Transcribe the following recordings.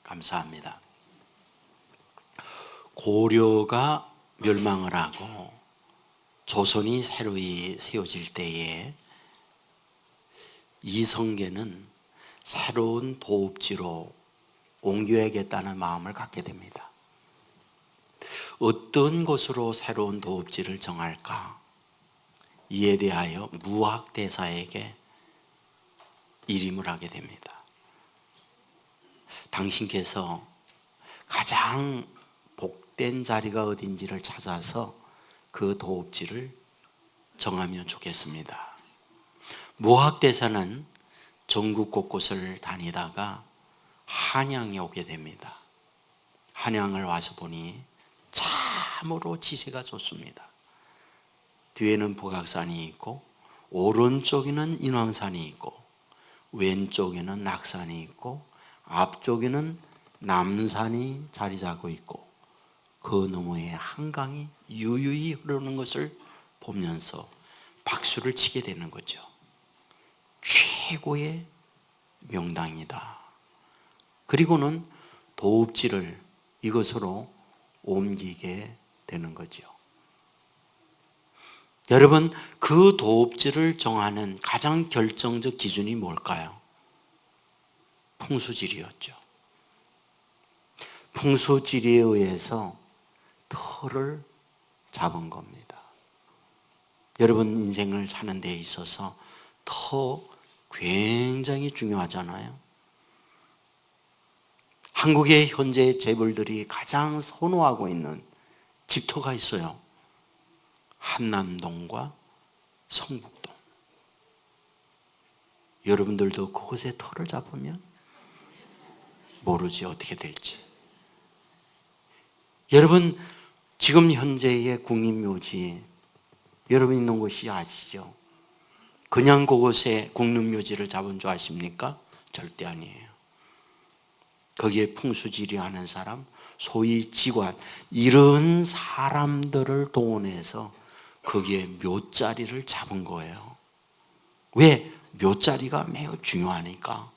감사합니다. 고려가 멸망을 하고 조선이 새로이 세워질 때에 이성계는 새로운 도읍지로 옮겨야겠다는 마음을 갖게 됩니다. 어떤 곳으로 새로운 도읍지를 정할까? 이에 대하여 무학대사에게 일임을 하게 됩니다. 당신께서 가장 복된 자리가 어딘지를 찾아서 그 도읍지를 정하면 좋겠습니다. 무학대사는 전국 곳곳을 다니다가 한양에 오게 됩니다. 한양을 와서 보니 참으로 지세가 좋습니다. 뒤에는 북악산이 있고 오른쪽에는 인왕산이 있고 왼쪽에는 낙산이 있고 앞쪽에는 남산이 자리 잡고 있고 그 너머에 한강이 유유히 흐르는 것을 보면서 박수를 치게 되는 거죠. 최고의 명당이다. 그리고는 도읍지를 이것으로 옮기게 되는 거죠. 여러분, 그 도읍지를 정하는 가장 결정적 기준이 뭘까요? 풍수지리였죠. 풍수지리에 의해서 터를 잡은 겁니다. 여러분 인생을 사는 데 있어서 터 굉장히 중요하잖아요. 한국의 현재 재벌들이 가장 선호하고 있는 집터가 있어요. 한남동과 성북동. 여러분들도 그곳에 터를 잡으면 모르지 어떻게 될지. 여러분 지금 현재의 국립묘지 여러분 있는 곳이 아시죠? 그냥 그곳에 국립묘지를 잡은 줄 아십니까? 절대 아니에요. 거기에 풍수지리하는 사람, 소위 직관, 이런 사람들을 동원해서 거기에 묘자리를 잡은 거예요. 왜? 묘자리가 매우 중요하니까.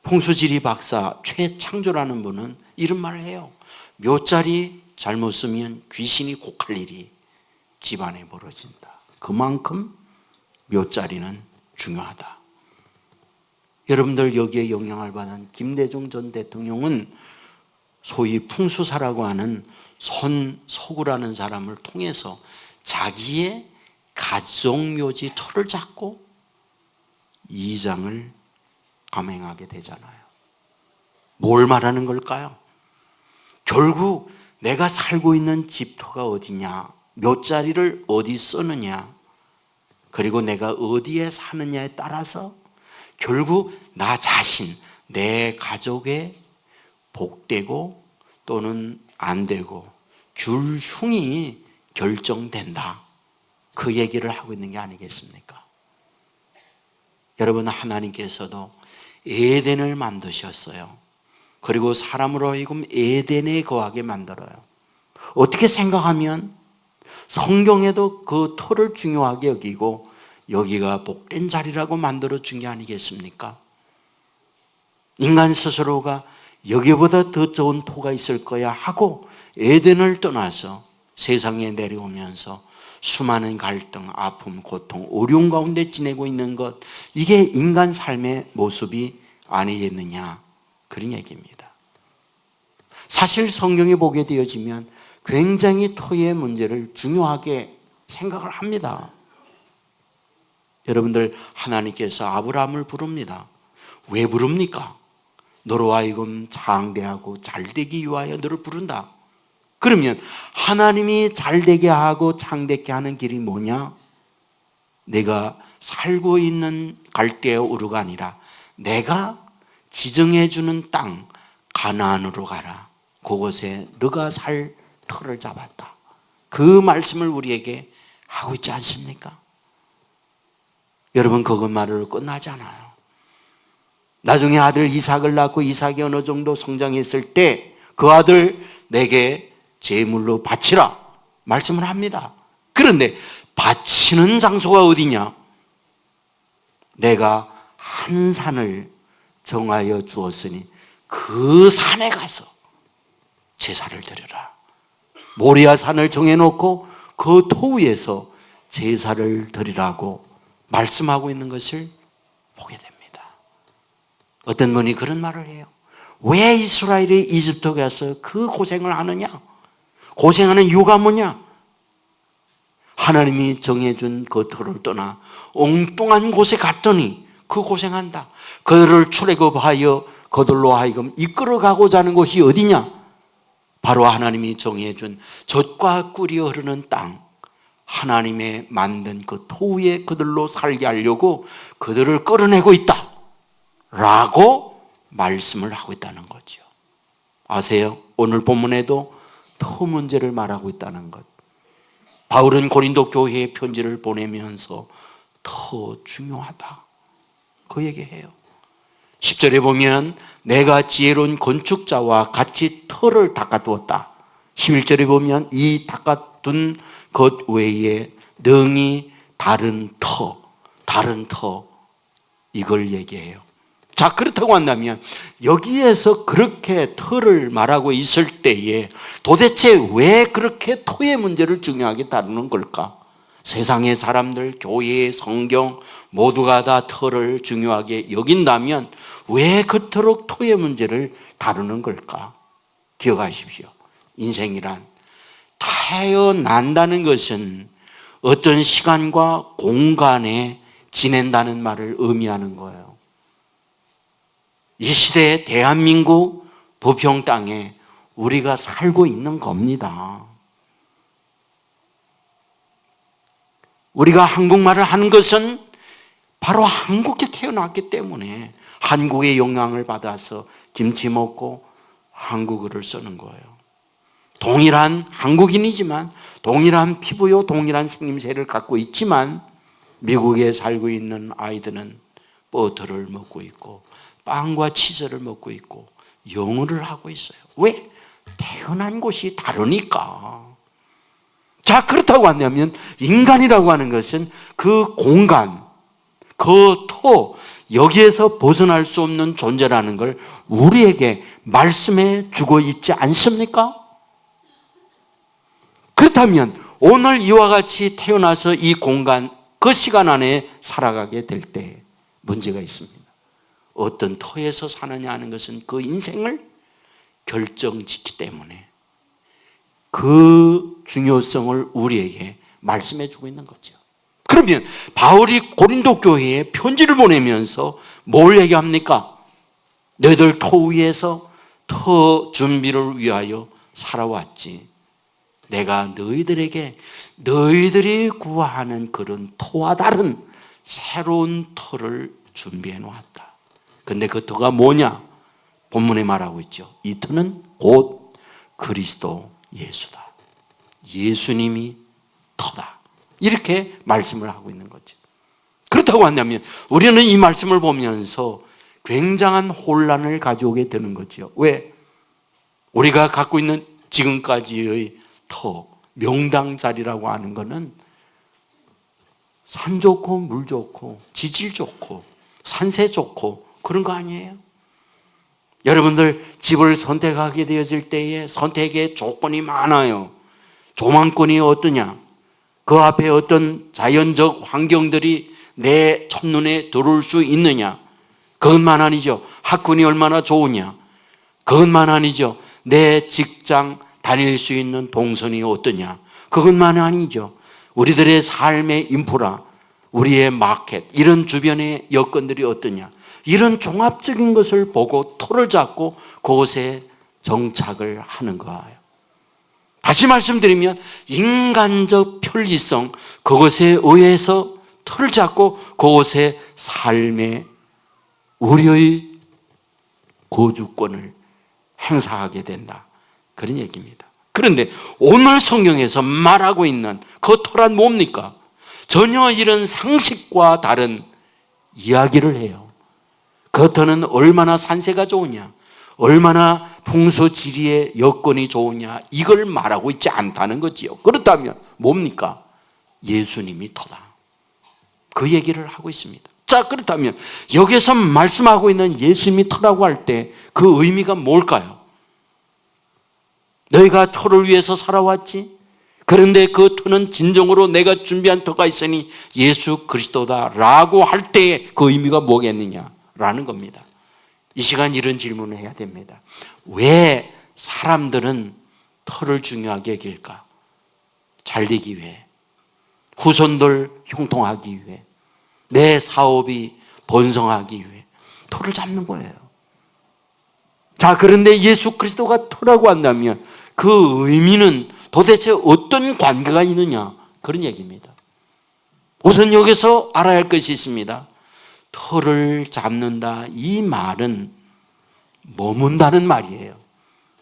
풍수지리 박사 최창조라는 분은 이런 말을 해요. 묘자리 잘못 쓰면 귀신이 곡할 일이 집안에 벌어진다. 그만큼 묘자리는 중요하다. 여러분들 여기에 영향을 받은 김대중 전 대통령은 소위 풍수사라고 하는 손서구라는 사람을 통해서 자기의 가족묘지 터를 잡고 이장을 감행하게 되잖아요. 뭘 말하는 걸까요? 결국 내가 살고 있는 집터가 어디냐, 묘자리를 어디 쓰느냐, 그리고 내가 어디에 사느냐에 따라서 결국 나 자신, 내 가족의 복되고 또는 안 되고 귤흉이 결정된다. 그 얘기를 하고 있는 게 아니겠습니까? 여러분 하나님께서도 에덴을 만드셨어요. 그리고 사람으로 하여금 에덴에 거하게 만들어요. 어떻게 생각하면 성경에도 그 터를 중요하게 여기고 여기가 복된 자리라고 만들어준 게 아니겠습니까? 인간 스스로가 여기보다 더 좋은 토가 있을 거야 하고 에덴을 떠나서 세상에 내려오면서 수많은 갈등, 아픔, 고통, 어려움 가운데 지내고 있는 것, 이게 인간 삶의 모습이 아니겠느냐, 그런 얘기입니다. 사실 성경에 보게 되어지면 굉장히 터의 문제를 중요하게 생각을 합니다. 여러분들 하나님께서 아브라함을 부릅니다. 왜 부릅니까? 너로 하여금 장대하고 잘되기 위하여 너를 부른다. 그러면 하나님이 잘되게 하고 장대케 하는 길이 뭐냐? 내가 살고 있는 갈대아 우르가 아니라 내가 지정해 주는 땅 가나안으로 가라. 그곳에 너가 살 터를 잡았다. 그 말씀을 우리에게 하고 있지 않습니까? 여러분 그것만으로 끝나지 않아요. 나중에 아들 이삭을 낳고 이삭이 어느 정도 성장했을 때 그 아들 내게 제물로 바치라 말씀을 합니다. 그런데 바치는 장소가 어디냐? 내가 한 산을 정하여 주었으니 그 산에 가서 제사를 드려라. 모리아 산을 정해놓고 그 터 위에서 제사를 드리라고 말씀하고 있는 것을 보게 됩니다. 어떤 분이 그런 말을 해요. 왜 이스라엘이 이집트 가서 그 고생을 하느냐? 고생하는 이유가 뭐냐? 하나님이 정해준 그 터를 떠나 엉뚱한 곳에 갔더니 그 고생한다. 그들을 출애굽하여 그들로 하여금 이끌어가고자 하는 곳이 어디냐? 바로 하나님이 정해준 젖과 꿀이 흐르는 땅, 하나님의 만든 그 터 위에 그들로 살게 하려고 그들을 끌어내고 있다 라고 말씀을 하고 있다는 거죠. 아세요? 오늘 본문에도 터 문제를 말하고 있다는 것. 바울은 고린도 교회에 편지를 보내면서 더 중요하다 그 얘기해요. 10절에 보면 내가 지혜로운 건축자와 같이 터를 닦아두었다. 11절에 보면 이 닦아둔 것 외에 능히 다른 터 이걸 얘기해요. 자, 그렇다고 한다면 여기에서 그렇게 터를 말하고 있을 때에 도대체 왜 그렇게 터의 문제를 중요하게 다루는 걸까? 세상의 사람들, 교회, 성경 모두가 다 터를 중요하게 여긴다면 왜 그토록 터의 문제를 다루는 걸까? 기억하십시오. 인생이란 태어난다는 것은 어떤 시간과 공간에 지낸다는 말을 의미하는 거예요. 이 시대의 대한민국 부평 땅에 우리가 살고 있는 겁니다. 우리가 한국말을 하는 것은 바로 한국에 태어났기 때문에 한국의 영향을 받아서 김치 먹고 한국어를 쓰는 거예요. 동일한 한국인이지만 동일한 피부요, 동일한 생김새를 갖고 있지만 미국에 살고 있는 아이들은 버터를 먹고 있고 빵과 치즈를 먹고 있고 영어를 하고 있어요. 왜? 태어난 곳이 다르니까. 자, 그렇다고 한다면 인간이라고 하는 것은 그 공간, 그 터, 여기에서 벗어날 수 없는 존재라는 걸 우리에게 말씀해 주고 있지 않습니까? 그렇다면 오늘 이와 같이 태어나서 이 공간, 그 시간 안에 살아가게 될 때 문제가 있습니다. 어떤 터에서 사느냐 하는 것은 그 인생을 결정짓기 때문에 그 중요성을 우리에게 말씀해 주고 있는 거죠. 그러면 바울이 고린도 교회에 편지를 보내면서 뭘 얘기합니까? 너희들 터 위에서 터 준비를 위하여 살아왔지. 내가 너희들에게 너희들이 구하는 그런 터와 다른 새로운 터를 준비해 놓았다. 근데 그 터가 뭐냐? 본문에 말하고 있죠. 이 터는 곧 그리스도 예수다. 예수님이 터다. 이렇게 말씀을 하고 있는 거죠. 그렇다고 한다면 우리는 이 말씀을 보면서 굉장한 혼란을 가져오게 되는 거죠. 왜? 우리가 갖고 있는 지금까지의 터, 명당자리라고 하는 것은 산 좋고 물 좋고 지질 좋고 산세 좋고 그런 거 아니에요? 여러분들 집을 선택하게 되어질 때에 선택의 조건이 많아요. 조망권이 어떠냐? 그 앞에 어떤 자연적 환경들이 내 첫눈에 들어올 수 있느냐? 그것만 아니죠. 학군이 얼마나 좋으냐? 그것만 아니죠. 내 직장 다닐 수 있는 동선이 어떠냐? 그것만 아니죠. 우리들의 삶의 인프라, 우리의 마켓, 이런 주변의 여건들이 어떠냐? 이런 종합적인 것을 보고 터를 잡고 그곳에 정착을 하는 거예요. 다시 말씀드리면 인간적 편리성, 그것에 의해서 터를 잡고 그곳에 삶의 우리의 거주권을 행사하게 된다. 그런 얘기입니다. 그런데 오늘 성경에서 말하고 있는 그 터란 뭡니까? 전혀 이런 상식과 다른 이야기를 해요. 그 터는 얼마나 산세가 좋으냐, 얼마나 풍수지리의 여건이 좋으냐, 이걸 말하고 있지 않다는 거지요. 그렇다면 뭡니까? 예수님이 터다. 그 얘기를 하고 있습니다. 자, 그렇다면 여기서 말씀하고 있는 예수님이 터라고 할 때 그 의미가 뭘까요? 너희가 터를 위해서 살아왔지? 그런데 그 터는 진정으로 내가 준비한 터가 있으니 예수 그리스도다라고 할 때의 그 의미가 뭐겠느냐라는 겁니다. 이 시간 이런 질문을 해야 됩니다. 왜 사람들은 터를 중요하게 여길까? 잘되기 위해, 후손들 형통하기 위해, 내 사업이 번성하기 위해 터를 잡는 거예요. 자, 그런데 예수 그리스도가 터라고 한다면 그 의미는 도대체 어떤 관계가 있느냐, 그런 얘기입니다. 우선 여기서 알아야 할 것이 있습니다. 터를 잡는다, 이 말은 머문다는 말이에요.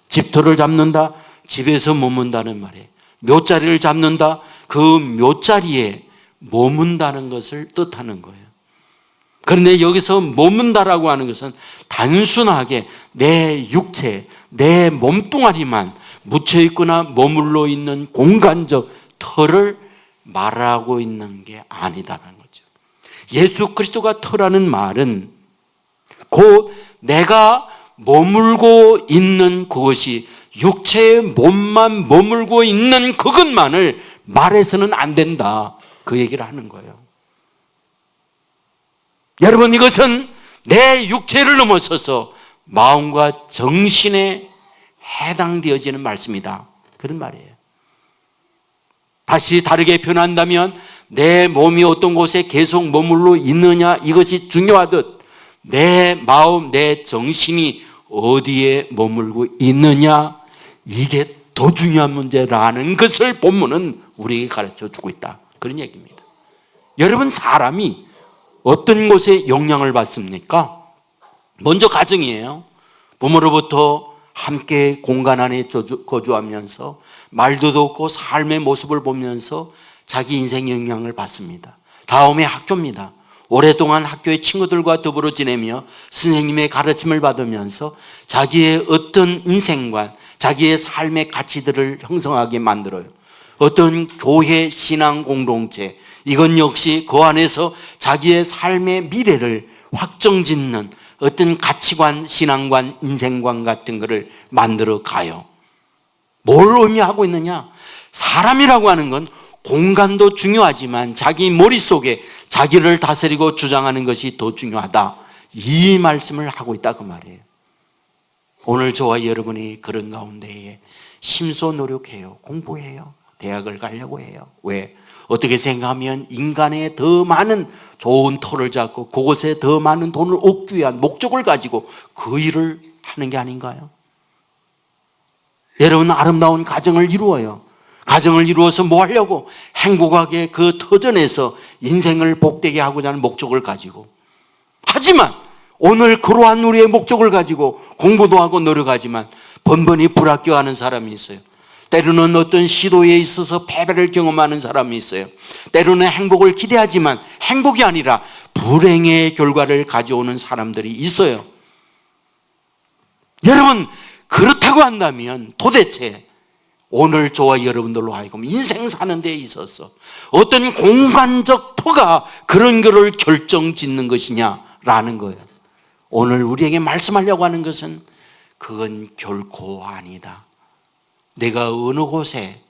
집터를 잡는다, 집에서 머문다는 말이에요. 묘자리를 잡는다, 그 묘자리에 머문다는 것을 뜻하는 거예요. 그런데 여기서 머문다라고 하는 것은 단순하게 내 육체, 내 몸뚱아리만 묻혀있거나 머물러 있는 공간적 터를 말하고 있는 게 아니다라는 거죠. 예수 그리스도가 터라는 말은 곧 내가 머물고 있는 그것이 육체의 몸만 머물고 있는 그것만을 말해서는 안 된다, 그 얘기를 하는 거예요. 여러분, 이것은 내 육체를 넘어서서 마음과 정신에 해당되어지는 말씀이다, 그런 말이에요. 다시 다르게 표현한다면 내 몸이 어떤 곳에 계속 머물러 있느냐, 이것이 중요하듯 내 마음, 내 정신이 어디에 머물고 있느냐, 이게 더 중요한 문제라는 것을 본문은 우리에게 가르쳐 주고 있다, 그런 얘기입니다. 여러분, 사람이 어떤 곳에 영향을 받습니까? 먼저 가정이에요. 부모로부터 함께 공간 안에 거주하면서 말도 듣고 삶의 모습을 보면서 자기 인생 영향을 받습니다. 다음에 학교입니다. 오랫동안 학교의 친구들과 더불어 지내며 선생님의 가르침을 받으면서 자기의 어떤 인생관, 자기의 삶의 가치들을 형성하게 만들어요. 어떤 교회 신앙 공동체, 이건 역시 그 안에서 자기의 삶의 미래를 확정짓는 어떤 가치관, 신앙관, 인생관 같은 것을 만들어 가요. 뭘 의미하고 있느냐? 사람이라고 하는 건 공간도 중요하지만 자기 머릿속에 자기를 다스리고 주장하는 것이 더 중요하다, 이 말씀을 하고 있다, 그 말이에요. 오늘 저와 여러분이 그런 가운데에 심소 노력해요. 공부해요. 대학을 가려고 해요. 왜? 어떻게 생각하면 인간의 더 많은 좋은 터를 잡고 그곳에 더 많은 돈을 얻기 위한 목적을 가지고 그 일을 하는 게 아닌가요? 여러분, 아름다운 가정을 이루어요. 가정을 이루어서 뭐 하려고? 행복하게 그 터전에서 인생을 복되게 하고자 하는 목적을 가지고. 하지만 오늘 그러한 우리의 목적을 가지고 공부도 하고 노력하지만 번번이 불합격하는 사람이 있어요. 때로는 어떤 시도에 있어서 패배를 경험하는 사람이 있어요. 때로는 행복을 기대하지만 행복이 아니라 불행의 결과를 가져오는 사람들이 있어요. 여러분, 그렇다고 한다면 도대체 오늘 저와 여러분들로 하여금 인생 사는 데 있어서 어떤 공간적 터가 그런 거를 결정짓는 것이냐라는 거예요. 오늘 우리에게 말씀하려고 하는 것은 그건 결코 아니다. 내가 어느 곳에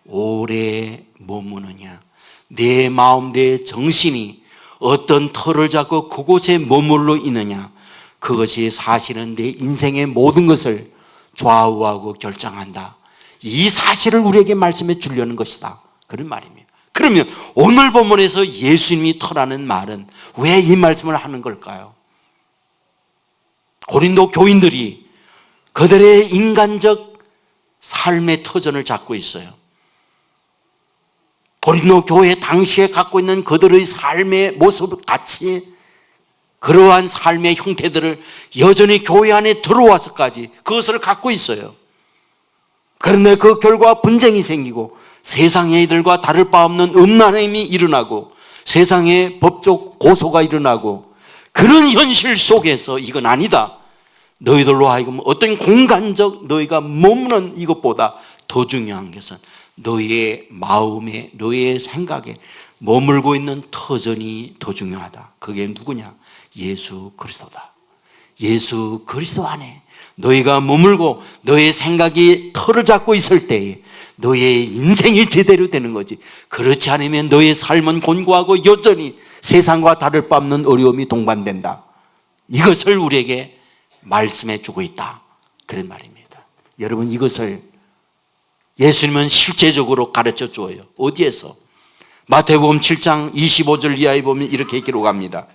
오래 머무느냐, 내 마음, 내 정신이 어떤 터를 잡고 그곳에 머물러 있느냐, 그것이 사실은 내 인생의 모든 것을 좌우하고 결정한다, 이 사실을 우리에게 말씀해 주려는 것이다, 그런 말입니다. 그러면 오늘 본문에서 예수님이 터라는 말은 왜 이 말씀을 하는 걸까요? 고린도 교인들이 그들의 인간적 삶의 터전을 잡고 있어요. 고린도 교회 당시에 갖고 있는 그들의 삶의 모습 같이 그러한 삶의 형태들을 여전히 교회 안에 들어와서까지 그것을 갖고 있어요. 그런데 그 결과 분쟁이 생기고 세상의 이들과 다를 바 없는 음란함이 일어나고 세상에 법적 고소가 일어나고, 그런 현실 속에서 이건 아니다, 너희들로 하여금 어떤 공간적 너희가 머무는 이것보다 더 중요한 것은 너희의 마음에, 너희의 생각에, 머물고 있는 터전이 더 중요하다. 그게 누구냐? 예수 그리스도다. 예수 그리스도 안에 너희가 머물고 너의 생각이 터를 잡고 있을 때에 너의 인생이 제대로 되는 거지. 그렇지 않으면 너의 삶은 곤고하고 여전히 세상과 다를 바 없는 어려움이 동반된다. 이것을 우리에게 말씀해 주고 있다. 그런 말입니다. 여러분, 이것을 예수님은 실제적으로 가르쳐 주어요. 어디에서? 마태복음 7장 25절 이하에 보면 이렇게 기록합니다.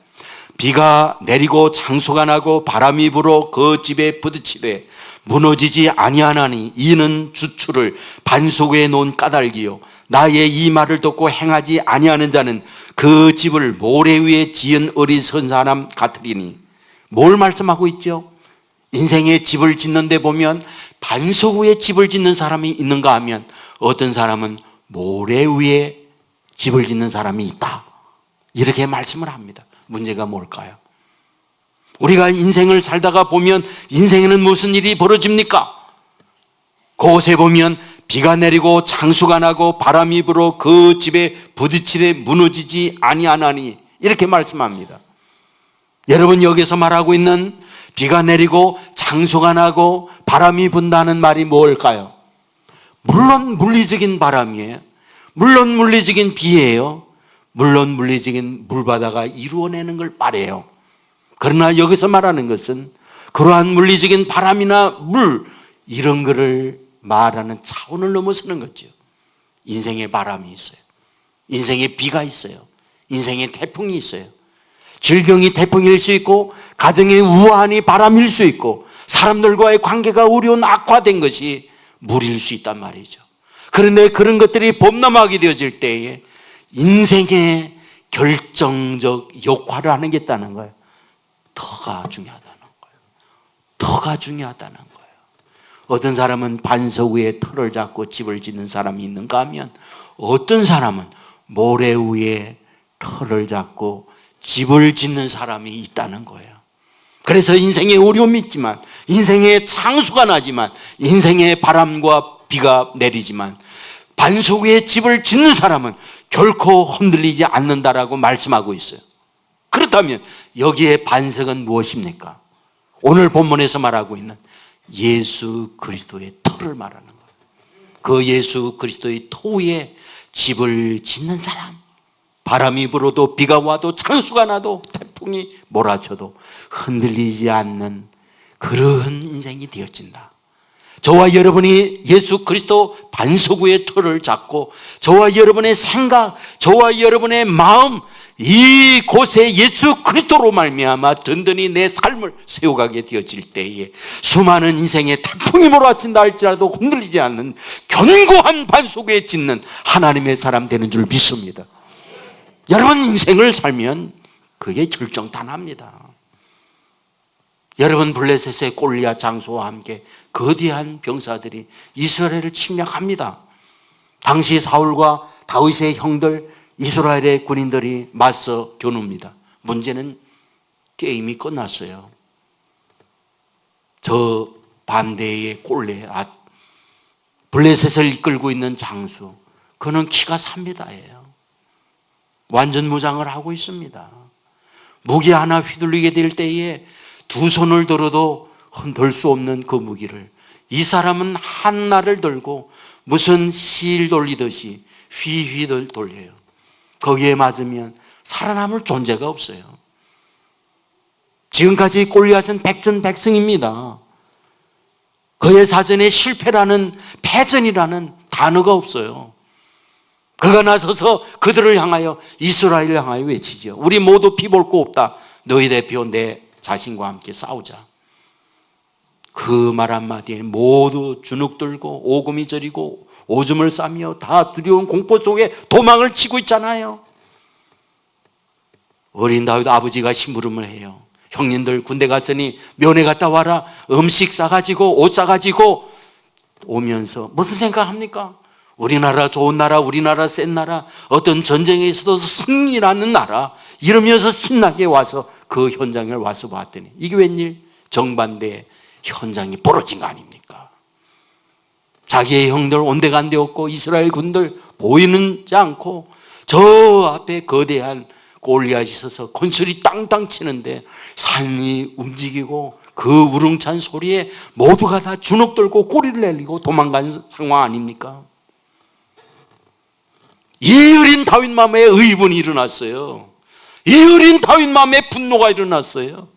비가 내리고 장수가 나고 바람이 불어 그 집에 부딪히되 무너지지 아니하나니 이는 주추를 반석 위에 놓은 까닭이요 나의 이 말을 듣고 행하지 아니하는 자는 그 집을 모래 위에 지은 어리석은 사람 같으리니. 뭘 말씀하고 있죠? 인생의 집을 짓는데 보면 반석 위에 집을 짓는 사람이 있는가 하면 어떤 사람은 모래 위에 집을 짓는 사람이 있다. 이렇게 말씀을 합니다. 문제가 뭘까요? 우리가 인생을 살다가 보면 인생에는 무슨 일이 벌어집니까? 그곳에 보면 비가 내리고 장수가 나고 바람이 불어 그 집에 부딪히되 무너지지 아니하나니 이렇게 말씀합니다. 여러분, 여기서 말하고 있는 비가 내리고 장수가 나고 바람이 분다는 말이 뭘까요? 물론 물리적인 바람이에요. 물론 물리적인 비예요. 물론 물리적인 물바다가 이루어내는 걸 말해요. 그러나 여기서 말하는 것은 그러한 물리적인 바람이나 물 이런 거를 말하는 차원을 넘어서는 거죠. 인생의 바람이 있어요. 인생의 비가 있어요. 인생의 태풍이 있어요. 질병이 태풍일 수 있고 가정의 우환이 바람일 수 있고 사람들과의 관계가 어려운 악화된 것이 물일 수 있단 말이죠. 그런데 그런 것들이 범람하게 되어질 때에 인생의 결정적 역할을 하는 게 있다는 거예요. 터가 중요하다는 거예요. 터가 중요하다는 거예요. 어떤 사람은 반석 위에 터를 잡고 집을 짓는 사람이 있는가 하면 어떤 사람은 모래 위에 터를 잡고 집을 짓는 사람이 있다는 거예요. 그래서 인생에 어려움이 있지만 인생에 장수가 나지만 인생에 바람과 비가 내리지만 반석 위에 집을 짓는 사람은 결코 흔들리지 않는다라고 말씀하고 있어요. 그렇다면 여기에 반석은 무엇입니까? 오늘 본문에서 말하고 있는 예수 그리스도의 터를 말하는 거예요. 그 예수 그리스도의 터 위에 집을 짓는 사람, 바람이 불어도 비가 와도 장수가 나도 태풍이 몰아쳐도 흔들리지 않는 그런 인생이 되어진다. 저와 여러분이 예수 그리스도 반석 위의 터를 잡고 저와 여러분의 생각, 저와 여러분의 마음 이곳에 예수 그리스도로 말미암아 든든히 내 삶을 세워가게 되어질 때에 수많은 인생의 태풍이 몰아친다 할지라도 흔들리지 않는 견고한 반석 위에 짓는 하나님의 사람 되는 줄 믿습니다. 여러분, 인생을 살면 그게 결정단합니다. 여러분, 블레셋의 골리앗 장수와 함께 거대한 병사들이 이스라엘을 침략합니다. 당시 사울과 다윗의 형들 이스라엘의 군인들이 맞서 겨눕니다. 문제는 게임이 끝났어요. 저 반대의 골리앗, 블레셋을 이끌고 있는 장수, 그는 키가 3m예요. 완전 무장을 하고 있습니다. 무기 하나 휘둘리게 될 때에 두 손을 들어도 흔들 수 없는 그 무기를 이 사람은 한 날을 들고 무슨 실 돌리듯이 휘휘 돌려요. 거기에 맞으면 살아남을 존재가 없어요. 지금까지 골리앗은 백전백승입니다. 그의 사전에 실패라는, 패전이라는 단어가 없어요. 그가 나서서 그들을 향하여, 이스라엘을 향하여 외치죠. 우리 모두 피 볼 거 없다. 너희 대표 내 자신과 함께 싸우자. 그 말 한마디에 모두 주눅 들고 오금이 저리고 오줌을 싸며 다 두려운 공포 속에 도망을 치고 있잖아요. 어린 다윗 아버지가 심부름을 해요. 형님들 군대 갔으니 면회 갔다 와라. 음식 싸가지고 옷 싸가지고 오면서 무슨 생각합니까? 우리나라 좋은 나라, 우리나라 센 나라, 어떤 전쟁에 있어도 승리라는 나라 이러면서 신나게 와서 그 현장을 와서 봤더니 이게 웬일? 정반대의 현장이 벌어진 거 아닙니까? 자기의 형들 온데간데 없고 이스라엘 군들 보이지 않고 저 앞에 거대한 골리앗이 있어서 건설이 땅땅 치는데 산이 움직이고 그 우렁찬 소리에 모두가 다 주눅 들고 꼬리를 내리고 도망간 상황 아닙니까? 이 어린 다윗 마음에 의분이 일어났어요. 이 어린 다윗 마음에 분노가 일어났어요.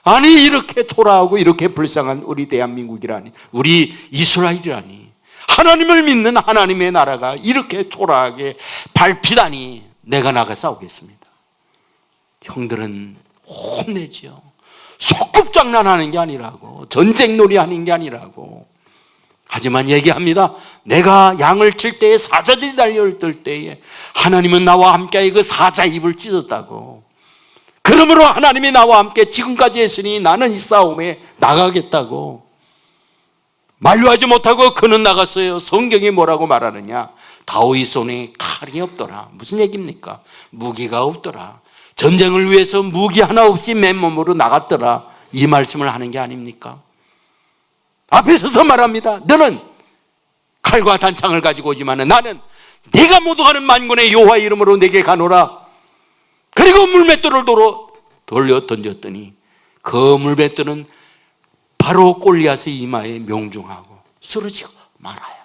아니, 이렇게 초라하고 이렇게 불쌍한 우리 대한민국이라니, 우리 이스라엘이라니, 하나님을 믿는 하나님의 나라가 이렇게 초라하게 밟히다니, 내가 나가 싸우겠습니다. 형들은 혼내죠. 소꿉장난하는 게 아니라고, 전쟁놀이 하는 게 아니라고. 하지만 얘기합니다. 내가 양을 칠 때에 사자들이 달려들 때에 하나님은 나와 함께 그 사자 입을 찢었다고. 그러므로 하나님이 나와 함께 지금까지 했으니 나는 이 싸움에 나가겠다고. 만류하지 못하고 그는 나갔어요. 성경이 뭐라고 말하느냐? 다윗 손에 칼이 없더라. 무슨 얘기입니까? 무기가 없더라. 전쟁을 위해서 무기 하나 없이 맨몸으로 나갔더라. 이 말씀을 하는 게 아닙니까? 앞에 서서 말합니다. 너는 칼과 단창을 가지고 오지만 나는 네가 모독하는 만군의 여호와 이름으로 내게 가노라. 그리고 물맷돌을 돌려 던졌더니 그 물맷돌은 바로 골리앗의 이마에 명중하고 쓰러지고 말아요.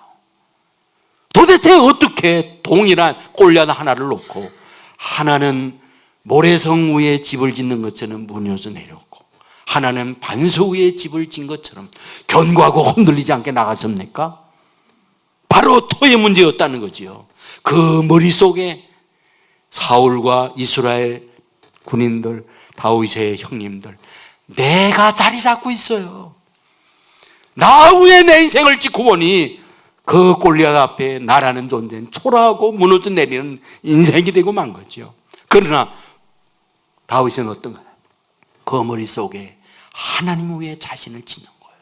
도대체 어떻게 동일한 골리앗 하나를 놓고 하나는 모래성 위에 집을 짓는 것처럼 무너져 내렸고 하나는 반석 위에 집을 짓는 것처럼 견고하고 흔들리지 않게 나갔습니까? 바로 토의 문제였다는 거지요. 그 머릿속에 사울과 이스라엘 군인들, 다윗의 형님들, 내가 자리 잡고 있어요. 나 위에 내 인생을 짓고 보니 그 골리앗 앞에 나라는 존재는 초라하고 무너져 내리는 인생이 되고 만 거죠. 그러나 다윗은 어떤가요? 그 머릿속에 하나님 위에 자신을 짓는 거예요.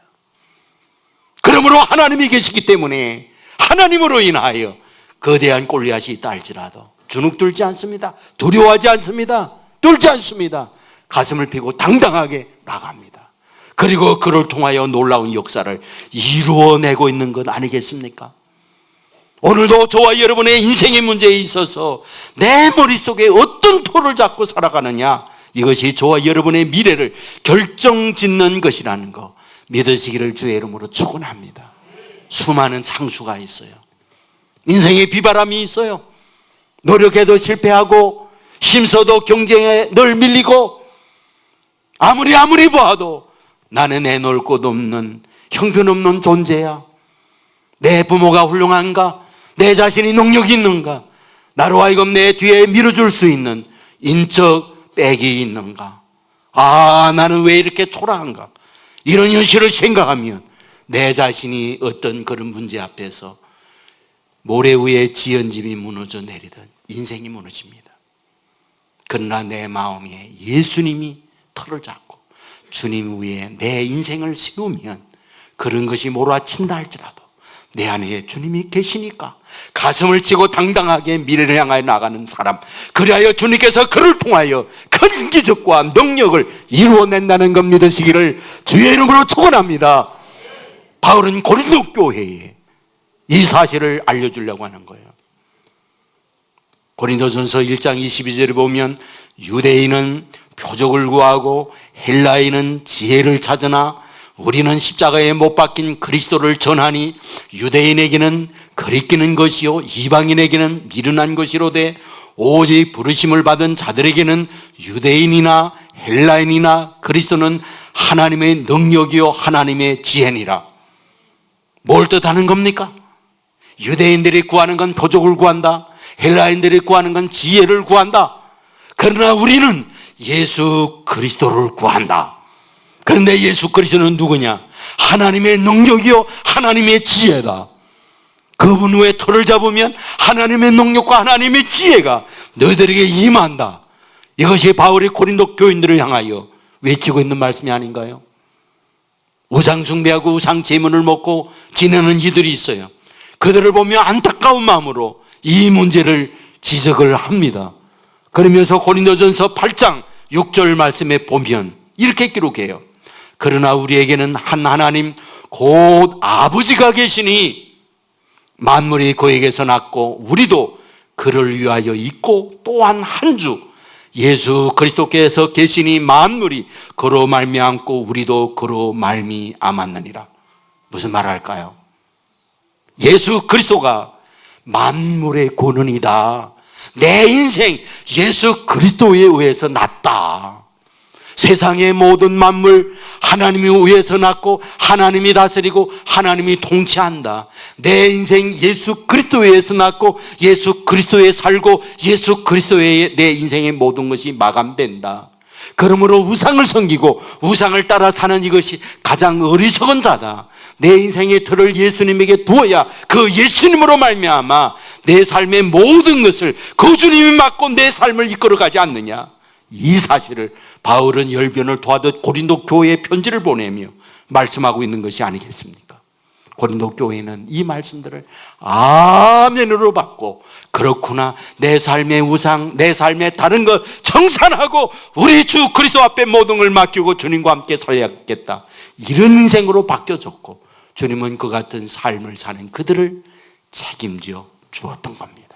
그러므로 하나님이 계시기 때문에 하나님으로 인하여 거대한 골리앗이 있다 할지라도 주눅 들지 않습니다. 두려워하지 않습니다. 떨지 않습니다. 가슴을 펴고 당당하게 나갑니다. 그리고 그를 통하여 놀라운 역사를 이루어내고 있는 것 아니겠습니까? 오늘도 저와 여러분의 인생의 문제에 있어서 내 머릿속에 어떤 토를 잡고 살아가느냐, 이것이 저와 여러분의 미래를 결정짓는 것이라는 거 믿으시기를 주의 이름으로 축원합니다. 수많은 장수가 있어요. 인생의 비바람이 있어요. 노력해도 실패하고 힘써도 경쟁에 늘 밀리고 아무리 봐도 나는 애놀 곳 없는 형편없는 존재야. 내 부모가 훌륭한가? 내 자신이 능력이 있는가? 나로 하여금 내 뒤에 밀어줄 수 있는 인적 백이 있는가? 아, 나는 왜 이렇게 초라한가? 이런 현실을 생각하면 내 자신이 어떤 그런 문제 앞에서 모래 위에 지은 집이 무너져 내리듯 인생이 무너집니다. 그러나 내 마음에 예수님이 털을 잡고 주님 위에 내 인생을 세우면 그런 것이 몰아친다 할지라도 내 안에 주님이 계시니까 가슴을 치고 당당하게 미래를 향하여 나가는 사람, 그리하여 주님께서 그를 통하여 큰 기적과 능력을 이루어낸다는 것 믿으시기를 주의 이름으로 축원합니다. 바울은 고린도 교회에 이 사실을 알려주려고 하는 거예요. 고린도전서 1장 22절에 보면 유대인은 표적을 구하고 헬라인은 지혜를 찾으나 우리는 십자가에 못 박힌 그리스도를 전하니 유대인에게는 거리끼는 것이요 이방인에게는 미련한 것이로되 오직 부르심을 받은 자들에게는 유대인이나 헬라인이나 그리스도는 하나님의 능력이요 하나님의 지혜니라. 뭘 뜻하는 겁니까? 유대인들이 구하는 건 표적을 구한다. 헬라인들이 구하는 건 지혜를 구한다. 그러나 우리는 예수 그리스도를 구한다. 그런데 예수 그리스도는 누구냐? 하나님의 능력이요 하나님의 지혜다. 그분 후에 털을 잡으면 하나님의 능력과 하나님의 지혜가 너희들에게 임한다. 이것이 바울이 고린도 교인들을 향하여 외치고 있는 말씀이 아닌가요? 우상 숭배하고 우상 제물을 먹고 지내는 이들이 있어요. 그들을 보며 안타까운 마음으로 이 문제를 지적을 합니다. 그러면서 고린도전서 8장 6절 말씀에 보면 이렇게 기록해요. 그러나 우리에게는 한 하나님 곧 아버지가 계시니 만물이 그에게서 났고 우리도 그를 위하여 있고 또한 한 주 예수 그리스도께서 계시니 만물이 그로 말미암고 우리도 그로 말미암았느니라. 무슨 말을 할까요? 예수 그리스도가 만물의 근원이다. 내 인생 예수 그리스도에 의해서 났다. 세상의 모든 만물 하나님이 위해서 났고 하나님이 다스리고 하나님이 통치한다. 내 인생 예수 그리스도에 의해서 났고 예수 그리스도에 살고 예수 그리스도에 내 인생의 모든 것이 마감된다. 그러므로 우상을 섬기고 우상을 따라 사는 이것이 가장 어리석은 자다. 내 인생의 틀을 예수님에게 두어야 그 예수님으로 말미암아 내 삶의 모든 것을 그 주님이 맡고 내 삶을 이끌어가지 않느냐. 이 사실을 바울은 열변을 토하듯 고린도 교회에 편지를 보내며 말씀하고 있는 것이 아니겠습니까? 고린도 교회는 이 말씀들을 아멘으로 받고 그렇구나, 내 삶의 우상, 내 삶의 다른 것 청산하고 우리 주 그리스도 앞에 모든 걸 맡기고 주님과 함께 서야겠다, 이런 인생으로 바뀌어졌고 주님은 그 같은 삶을 사는 그들을 책임져 주었던 겁니다.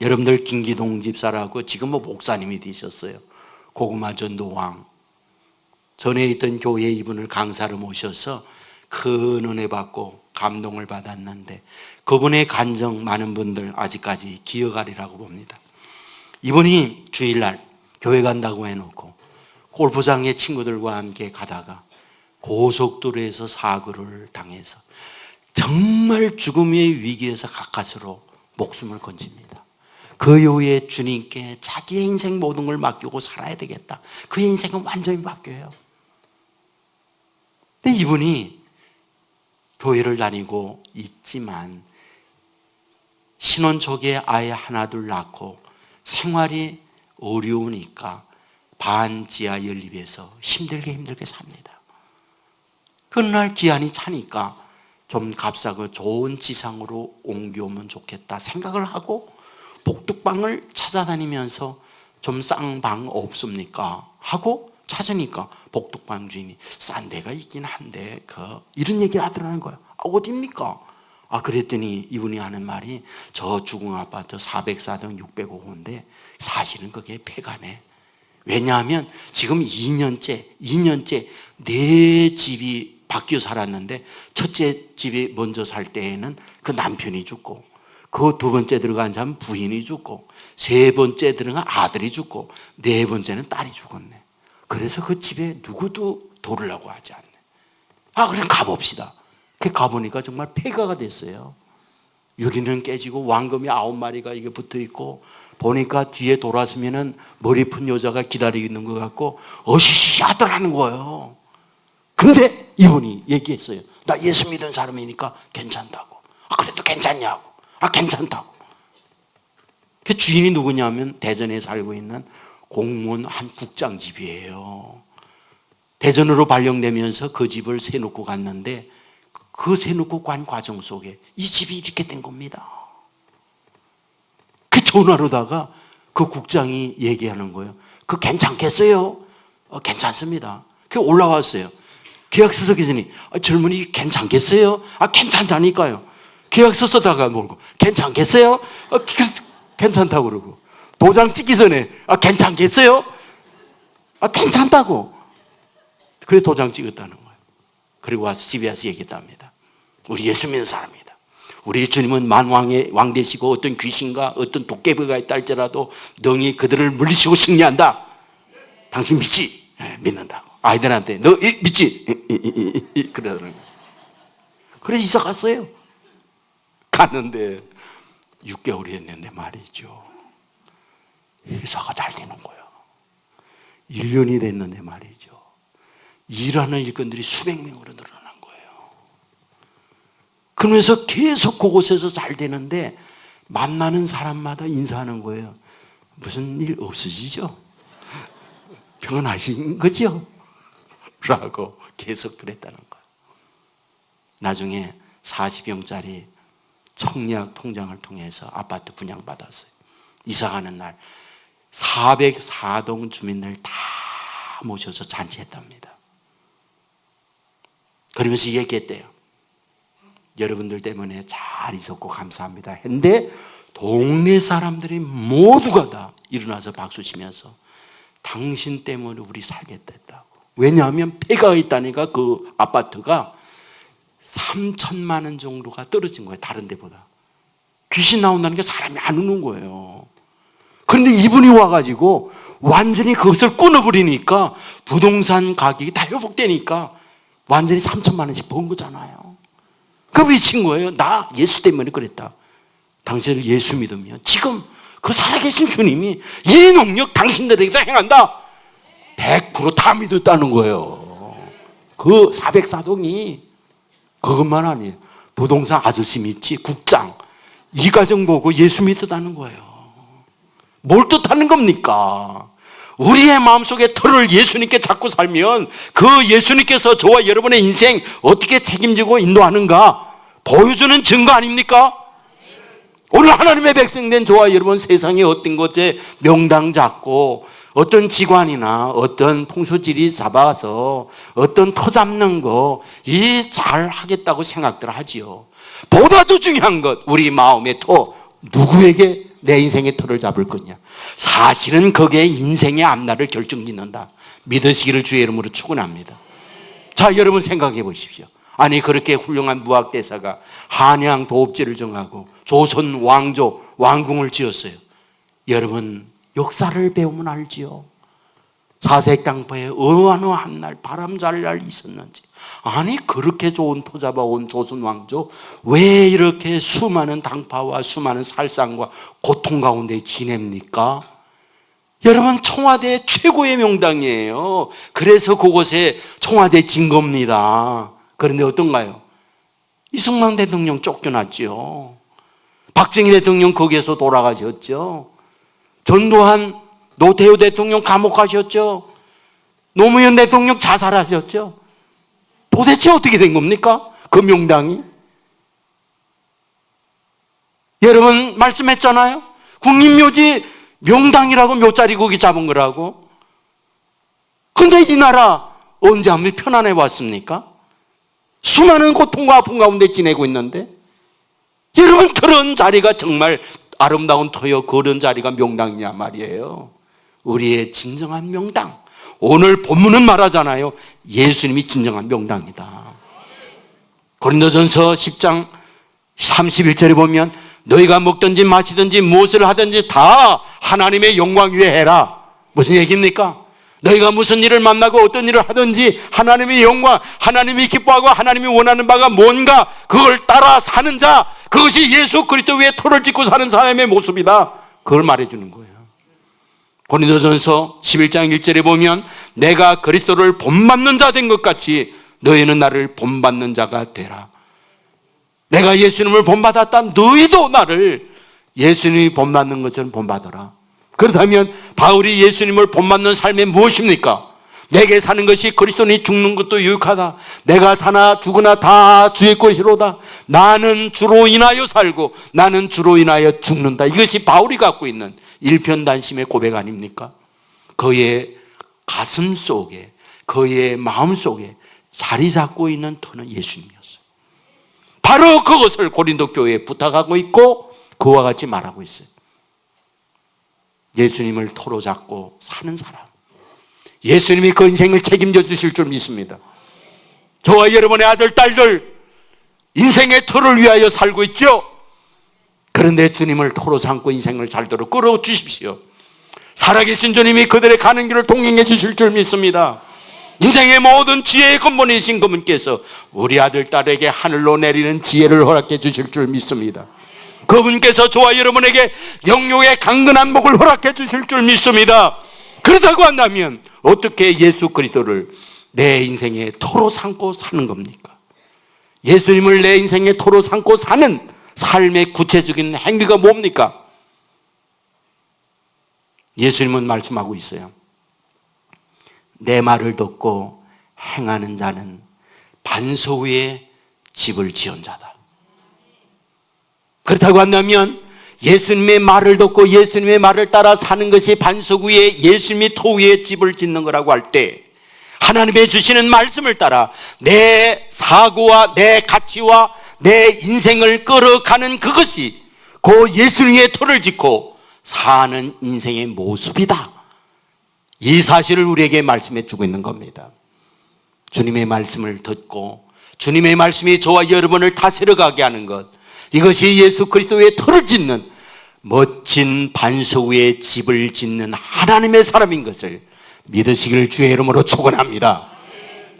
여러분들 김기동 집사라고 지금 목사님이 되셨어요. 고구마 전도왕. 전에 있던 교회에 이분을 강사로 모셔서 큰 은혜 받고 감동을 받았는데 그분의 간증 많은 분들 아직까지 기억하리라고 봅니다. 이분이 주일날 교회 간다고 해놓고 골프장에 친구들과 함께 가다가 고속도로에서 사고를 당해서 정말 죽음의 위기에서 가까스로 목숨을 건집니다. 그 이후에 주님께 자기의 인생 모든 걸 맡기고 살아야 되겠다. 그 인생은 완전히 바뀌어요. 근데 이분이 교회를 다니고 있지만 신혼 초기에 아이 하나 둘 낳고 생활이 어려우니까 반지하 연립에서 힘들게 삽니다. 그날 기한이 차니까 좀 값싸고 좋은 지상으로 옮겨오면 좋겠다 생각을 하고 복덕방을 찾아다니면서 좀 싼 방 없습니까? 하고 찾으니까 복덕방 주인이 싼 데가 있긴 한데 이런 얘기를 하더라는 거예요. 어디입니까? 그랬더니 이분이 하는 말이 저 주공 아파트 404동 605호인데 사실은 그게 폐가네. 왜냐하면 지금 2년째 네 집이 바뀌어 살았는데 첫째 집에 먼저 살 때에는 그 남편이 죽고 그 두 번째 들어간 사람은 부인이 죽고 세 번째 들어간 아들이 죽고 네 번째는 딸이 죽었네. 그래서 그 집에 누구도 돌으려고 하지 않네. 그럼 가봅시다. 가보니까 정말 폐가가 됐어요. 유리는 깨지고 왕금이 9마리가 이게 붙어 있고 보니까 뒤에 돌아서면은 머리 푼 여자가 기다리고 있는 것 같고 어시시 하더라는 거예요. 근데 이분이 얘기했어요. 나 예수 믿은 사람이니까 괜찮다고. 그래도 괜찮냐고. 괜찮다고. 그 주인이 누구냐면 대전에 살고 있는 공무원 한 국장 집이에요. 대전으로 발령되면서 그 집을 세놓고 갔는데 그 세놓고 간 과정 속에 이 집이 이렇게 된 겁니다. 그 전화로다가 그 국장이 얘기하는 거예요. 그 괜찮겠어요? 괜찮습니다. 그 올라왔어요. 계약서 쓰기 전에 젊은이 괜찮겠어요? 괜찮다니까요. 계약서 쓰다가 뭐고 괜찮겠어요? 괜찮다고 그러고 도장 찍기 전에 괜찮겠어요? 괜찮다고. 그래 도장 찍었다는 거예요. 그리고 와서 집에 와서 얘기했답니다. 우리 예수 믿는 사람이다. 우리 주님은 만왕의 왕 되시고 어떤 귀신과 어떤 도깨비가 있다 할지라도 능히 그들을 물리치고 승리한다. 당신 믿지? 믿는다고. 아이들한테 너 믿지? 그러더라고요. 그래서 이사 갔어요. 갔는데 6개월이 했는데 말이죠. 회사가 잘 되는 거예요. 1년이 됐는데 말이죠. 일하는 일꾼들이 수백 명으로 늘어난 거예요. 그러면서 계속 그곳에서 잘 되는데 만나는 사람마다 인사하는 거예요. 무슨 일 없으시죠? 평안하신 거죠? 라고 계속 그랬다는 거예요. 나중에 40평짜리 청약 통장을 통해서 아파트 분양받았어요. 이사가는 날 404동 주민들 다 모셔서 잔치했답니다. 그러면서 얘기했대요. 여러분들 때문에 잘 있었고 감사합니다 했는데 동네 사람들이 모두가 다 일어나서 박수 치면서 당신 때문에 우리 살겠다 했다고. 왜냐하면 폐가 있다니까 그 아파트가 3천만 원 정도가 떨어진 거예요. 다른 데보다. 귀신 나온다는 게 사람이 안 오는 거예요. 그런데 이분이 와가지고 완전히 그것을 끊어버리니까 부동산 가격이 다 회복되니까 완전히 3천만 원씩 번 거잖아요. 그 미친 거예요. 나 예수 때문에 그랬다. 당신을 예수 믿으면 지금 그 살아계신 주님이 이 능력 당신들에게도 행한다. 100% 다 믿었다는 거예요. 그 404동이 그것만 아니에요. 부동산 아저씨 믿지, 국장 이 가정 보고 예수 믿었다는 거예요. 뭘 뜻하는 겁니까? 우리의 마음속에 터를 예수님께 잡고 살면 그 예수님께서 저와 여러분의 인생 어떻게 책임지고 인도하는가 보여주는 증거 아닙니까? 오늘 하나님의 백성된 저와 여러분, 세상에 어떤 것에 명당 잡고 어떤 기관이나 어떤 풍수지리 잡아서 어떤 터 잡는 거 이 잘 하겠다고 생각들 하지요. 보다 더 중요한 것, 우리 마음의 터, 누구에게 내 인생의 터를 잡을 거냐. 사실은 그게 인생의 앞날을 결정짓는다. 믿으시기를 주의 이름으로 축원합니다. 자, 여러분 생각해 보십시오. 아니 그렇게 훌륭한 무학대사가 한양 도읍지를 정하고 조선 왕조 왕궁을 지었어요. 여러분 역사를 배우면 알지요. 사색당포에 어느 한 날 바람 잘 날 있었는지. 아니 그렇게 좋은 토 잡아온 조선 왕조 왜 이렇게 수많은 당파와 수많은 살상과 고통 가운데 지냅니까? 여러분 청와대 최고의 명당이에요. 그래서 그곳에 청와대 진 겁니다. 그런데 어떤가요? 이승만 대통령 쫓겨났죠. 박정희 대통령 거기에서 돌아가셨죠. 전두환, 노태우 대통령 감옥 가셨죠. 노무현 대통령 자살하셨죠. 도대체 어떻게 된 겁니까? 그 명당이. 여러분 말씀했잖아요. 국립묘지 명당이라고 묘자리 거기 잡은 거라고. 근데 이 나라 언제 한번 편안해 왔습니까? 수많은 고통과 아픔 가운데 지내고 있는데, 여러분 그런 자리가 정말 아름다운 터여 그런 자리가 명당이냐 말이에요. 우리의 진정한 명당. 오늘 본문은 말하잖아요. 예수님이 진정한 명당이다. 고린도전서 10장 31절에 보면 너희가 먹든지 마시든지 무엇을 하든지 다 하나님의 영광 위에 해라. 무슨 얘기입니까? 너희가 무슨 일을 만나고 어떤 일을 하든지 하나님의 영광, 하나님이 기뻐하고 하나님이 원하는 바가 뭔가 그걸 따라 사는 자, 그것이 예수 그리스도 위에 토를 짓고 사는 사람의 모습이다. 그걸 말해주는 거예요. 고린도전서 11장 1절에 보면 내가 그리스도를 본받는 자 된 것 같이 너희는 나를 본받는 자가 되라. 내가 예수님을 본받았다. 너희도 나를 예수님이 본받는 것처럼 본받아라. 그렇다면 바울이 예수님을 본받는 삶이 무엇입니까? 내게 사는 것이 그리스도니 죽는 것도 유익하다. 내가 사나 죽으나 다 주의 것이로다. 나는 주로 인하여 살고 나는 주로 인하여 죽는다. 이것이 바울이 갖고 있는 일편단심의 고백 아닙니까? 그의 가슴 속에, 그의 마음 속에 자리 잡고 있는 터는 예수님이었어요. 바로 그것을 고린도 교회에 부탁하고 있고 그와 같이 말하고 있어요. 예수님을 토로 잡고 사는 사람, 예수님이 그 인생을 책임져 주실 줄 믿습니다. 저와 여러분의 아들, 딸들 인생의 터를 위하여 살고 있죠. 그런데 주님을 토로 삼고 인생을 잘도록 끌어주십시오. 살아계신 주님이 그들의 가는 길을 동행해 주실 줄 믿습니다. 인생의 모든 지혜의 근본이신 그분께서 우리 아들, 딸에게 하늘로 내리는 지혜를 허락해 주실 줄 믿습니다. 그분께서 저와 여러분에게 영육의 강건한 목을 허락해 주실 줄 믿습니다. 그렇다고 한다면 어떻게 예수 그리스도를 내 인생의 토로 삼고 사는 겁니까? 예수님을 내 인생의 토로 삼고 사는 삶의 구체적인 행위가 뭡니까? 예수님은 말씀하고 있어요. 내 말을 듣고 행하는 자는 반석 위에 집을 지은 자다. 그렇다고 한다면 예수님의 말을 듣고 예수님의 말을 따라 사는 것이 반석 위에, 예수님이 토 위에 집을 짓는 거라고 할 때, 하나님의 주시는 말씀을 따라 내 사고와 내 가치와 내 인생을 끌어가는 그것이 그 예수님의 터를 짓고 사는 인생의 모습이다. 이 사실을 우리에게 말씀해 주고 있는 겁니다. 주님의 말씀을 듣고 주님의 말씀이 저와 여러분을 다스려가게 하는 것, 이것이 예수 그리스도의 터를 짓는 멋진 반석 위에 집을 짓는 하나님의 사람인 것을 믿으시기를 주의 이름으로 축원합니다.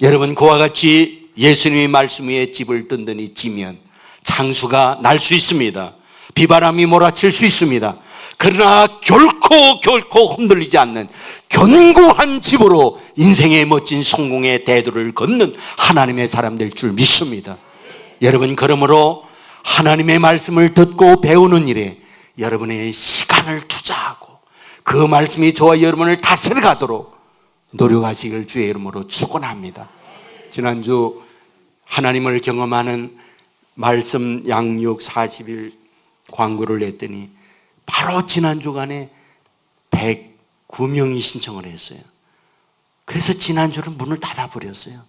여러분, 그와 같이 예수님의 말씀 위에 집을 든든히 지면 창수가 날 수 있습니다. 비바람이 몰아칠 수 있습니다. 그러나 결코 흔들리지 않는 견고한 집으로 인생의 멋진 성공의 대도를 걷는 하나님의 사람 될 줄 믿습니다. 여러분, 그러므로 하나님의 말씀을 듣고 배우는 일에 여러분의 시간을 투자하고 그 말씀이 저와 여러분을 다스려 가도록 노력하시길 주의 이름으로 축원합니다. 지난주 하나님을 경험하는 말씀 양육 40일 광고를 냈더니 바로 지난 주간에 109명이 신청을 했어요. 그래서 지난주를 문을 닫아버렸어요.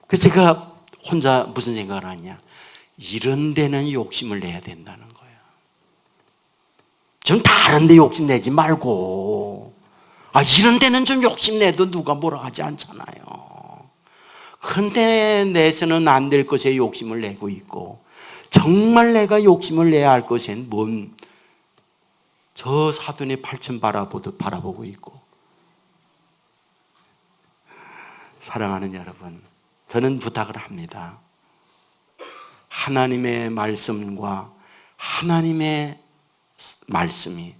그래서 제가 혼자 무슨 생각을 하냐, 이런 데는 욕심을 내야 된다는 거예요. 좀 다른 데 욕심 내지 말고, 이런 데는 좀 욕심 내도 누가 뭐라 하지 않잖아요. 그런데 내서는 안 될 것에 욕심을 내고 있고, 정말 내가 욕심을 내야 할 것엔 저 사돈의 팔천 바라보듯 바라보고 있고. 사랑하는 여러분, 저는 부탁을 합니다. 하나님의 말씀과 하나님의 말씀이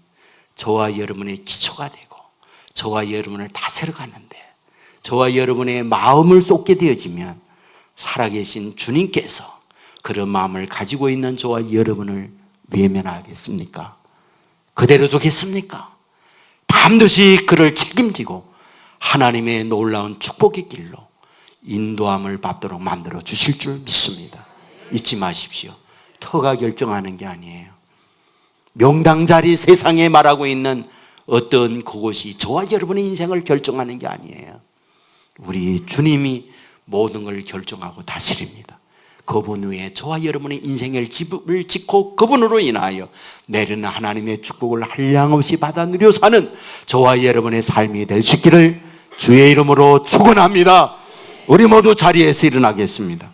저와 여러분의 기초가 되고 저와 여러분을 다스려가는데, 저와 여러분의 마음을 쏟게 되어지면 살아계신 주님께서 그런 마음을 가지고 있는 저와 여러분을 외면하겠습니까? 그대로 두겠습니까? 반드시 그를 책임지고 하나님의 놀라운 축복의 길로 인도함을 받도록 만들어 주실 줄 믿습니다. 잊지 마십시오. 터가 결정하는 게 아니에요. 명당 자리 세상에 말하고 있는 어떤 그곳이 저와 여러분의 인생을 결정하는 게 아니에요. 우리 주님이 모든 걸 결정하고 다스립니다. 그분 위에 저와 여러분의 인생의 집을 짓고 그분으로 인하여 내리는 하나님의 축복을 한량없이 받아 누려 사는 저와 여러분의 삶이 될 수 있기를 주의 이름으로 축원합니다. 우리 모두 자리에서 일어나겠습니다.